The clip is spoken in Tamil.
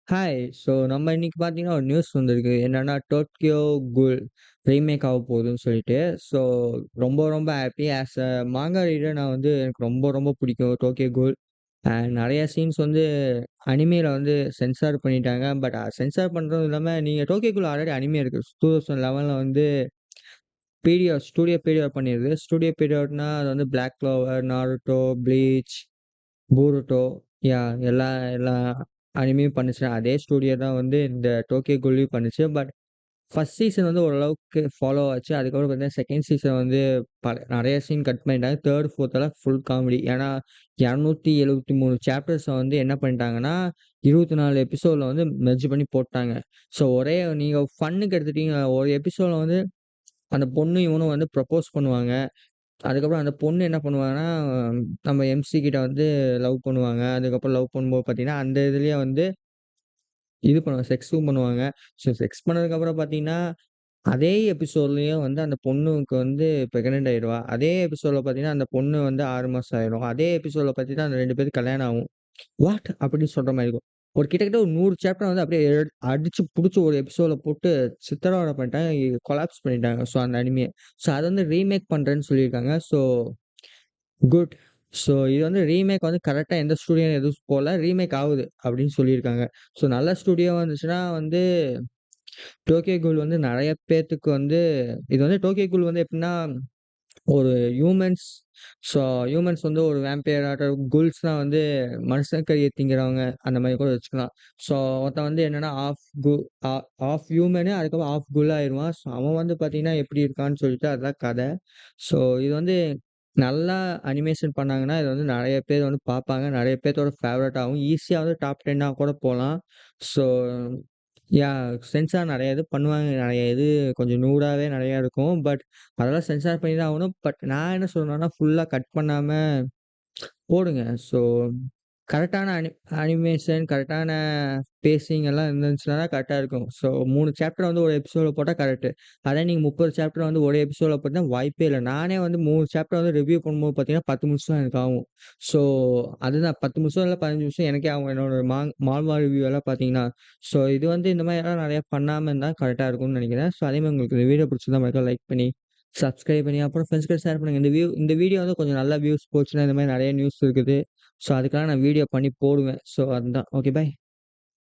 ஹாய். நம்ம இன்னைக்கு பார்த்தீங்கன்னா, ஒரு நியூஸ் வந்திருக்கு. என்னன்னா, டோக்கியோ கூல் ரீமேக் ஆக போகுதுன்னு சொல்லிட்டு. ஸோ ரொம்ப ரொம்ப ஹாப்பி. மாங்கா ரீடர் நான் வந்து எனக்கு ரொம்ப ரொம்ப பிடிக்கும் டோக்கியோ கூல். நெறைய சீன்ஸ் வந்து அனிமேல வந்து சென்சார் பண்ணிட்டாங்க. பட் சென்சார் பண்றதும் இல்லாம நீங்க டோக்கியோ கூல் ஆல்ரெடி அனிமே இருக்கு. 2011ல வந்து ஸ்டூடியோ பீரியாட் பண்ணியது. ஸ்டூடியோ பீரியாட்னா அது வந்து பிளாக் க்ளோவர், நாருட்டோ, ப்ளீச், பூருட்டோ எல்லா எல்லா அனிமேயும் பண்ணுச்சு. அதே ஸ்டூடியோ தான் வந்து இந்த டோக்கியோ கூல்லையும் பண்ணுச்சு. பட் ஃபர்ஸ்ட் சீசன் வந்து ஓரளவுக்கு ஃபாலோ ஆச்சு. அதுக்கப்புறம் பார்த்தீங்கன்னா, செகண்ட் சீசன் வந்து நெறைய சீன் கட் பண்ணிட்டாங்க. 3, 4த்லாம் ஃபுல் காமெடி. ஏன்னா 273 சாப்டர்ஸ வந்து என்ன பண்ணிட்டாங்கன்னா, 24 எபிசோட்ல வந்து மெர்ஜ் பண்ணி போட்டாங்க. நீங்க ஃபன்னுக்கு எடுத்துட்டீங்க ஒரு எபிசோட்ல வந்து அந்த பொண்ணும் இவனும் வந்து ப்ரப்போஸ் பண்ணுவாங்க. அதுக்கப்புறம் அந்த பொண்ணு என்ன பண்ணுவாங்கன்னா, நம்ம எம்சி கிட்ட வந்து லவ் பண்ணுவாங்க. அதுக்கப்புறம் லவ் பண்ணும்போது பார்த்தீங்கன்னா, அந்த இதுலயே வந்து இது பண்ணுவாங்க. செக்ஸும் பண்ணுவாங்க. செக்ஸ் பண்ணதுக்கப்புறம் பார்த்தீங்கன்னா, அதே எபிசோட்லயே வந்து அந்த பொண்ணுக்கு வந்து பிரெக்னன்ட் ஆயிடுவா. அதே எபிசோட்ல பார்த்தீங்கன்னா, அந்த பொண்ணு வந்து 6 மாசம் ஆயிரும். அதே எபிசோட்ல பார்த்தீங்கன்னா, அந்த 2 பேத்துக்கும் கல்யாணம் ஆகும். வாட்! அப்படின்னு சொல்ற மாரி இருக்கும். ஒரு கிட்டத்தட்ட ஒரு 100 சாப்டர் வந்து அப்படியே அடிச்சு புடிச்சு ஒரு எபிசோட்ல போட்டு சித்திரவதை பண்ணிட்டாங்க. கொலாப்ஸ் பண்ணிட்டாங்க. அந்த அனிமிய. அத வந்து ரீமேக் பண்றேன்னு சொல்லியிருக்காங்க. குட். இது வந்து ரீமேக் வந்து கரெக்ட்டா எந்த ஸ்டூடியோ எதுவும் போல. ரீமேக் ஆவுது அப்படின்னு சொல்லியிருக்காங்க. நல்ல ஸ்டூடியோவா இருந்துச்சுன்னா வந்து டோக்கியோ கூல் வந்து நெறைய பேத்துக்கு வந்து இது வந்து டோக்கியோ கூல் வந்து எப்படின்னா, ஒரு ஹியூமன்ஸ் ஸோ ஹியூமன்ஸ் வந்து ஒரு வேம்பயர் ஆட்டம் கூல்ஸ்னா வந்து மனுஷன் கறிய திங்கிறவங்க அந்த மாரி கூட வச்சுக்கலாம். ஒருத்தன் வந்து என்னன்னா ஆ ஹாஃப் ஹியூமனு அதுக்கப்புறம் ஹாஃப் குல் ஆயிருவான். அவன் வந்து பார்த்தீங்கன்னா எப்படி இருக்கான்னு சொல்லிட்டு அதுதான் கதை. ஸோ இது வந்து நல்லா அனிமேஷன் பண்ணாங்கன்னா, இத வந்து நெறைய பேர் வந்து பார்ப்பாங்க. நெறைய பேத்தோட ஃபேவரைட் ஆகும். ஈஸியா வந்து டாப் 10 கூட போலாம். ஸோ சென்சார் நெறைய இது பண்ணுவாங்க. நெறைய இது கொஞ்சம் நூடாவே நெறைய இருக்கும். பட் அதெல்லாம் சென்சார் பண்ணி தான் ஆகணும். பட் நான் என்ன சொல்றேன்னா, ஃபுல்லா கட் பண்ணாம போடுங்க. கரெக்ட்டான அனிமேஷன், கரெக்ட்டான பேசிங் எல்லாம் இருந்துச்சுன்னா கரெக்ட்டா இருக்கும். 3 சாப்டர் வந்து ஒரு எபிசோட்ல போட்டா கரெக்ட்டு. அதே நீங்க 30 சாப்டர் வந்து ஒரு எபிசோட்ல போட்டா வாய்ப்பே இல்ல. நானே வந்து 3 சாப்டர் வந்து ரிவ்யூ பண்ணும்போது பார்த்தீங்கன்னா, 10 நிமிஷம் தான் எனக்கு ஆகும். ஸோ அதுதான் 10 நிமிஷம் இல்ல 15 நிமிஷம் எனக்கே ஆகும். என்னோட மால்வா ரிவ்யூ எல்லாம் பார்த்தீங்கன்னா. இது வந்து இந்த மாரிலாம் நெறைய பண்ணாம இருந்தா கரெக்ட்டா இருக்கும்னு நெனைக்கிறேன். அதே மாரி உங்களுக்கு இந்த வீடியோ பிடிச்சிருந்தா மறக்காம லைக் பண்ணி, சப்ஸ்கிரைப் பண்ணி, அப்புறம் ஃப்ரெண்ட்ஸ் கூட ஷேர் பண்ணுங்க. இந்த வீடியோ வந்து கொஞ்சம் நல்லா வியூஸ் போச்சுன்னா, இந்த மாரி நெறைய நியூஸ் இருக்குது. அதுக்காக நான் வீடியோ பண்ணி போடுவேன். அதுதான். Okay, by.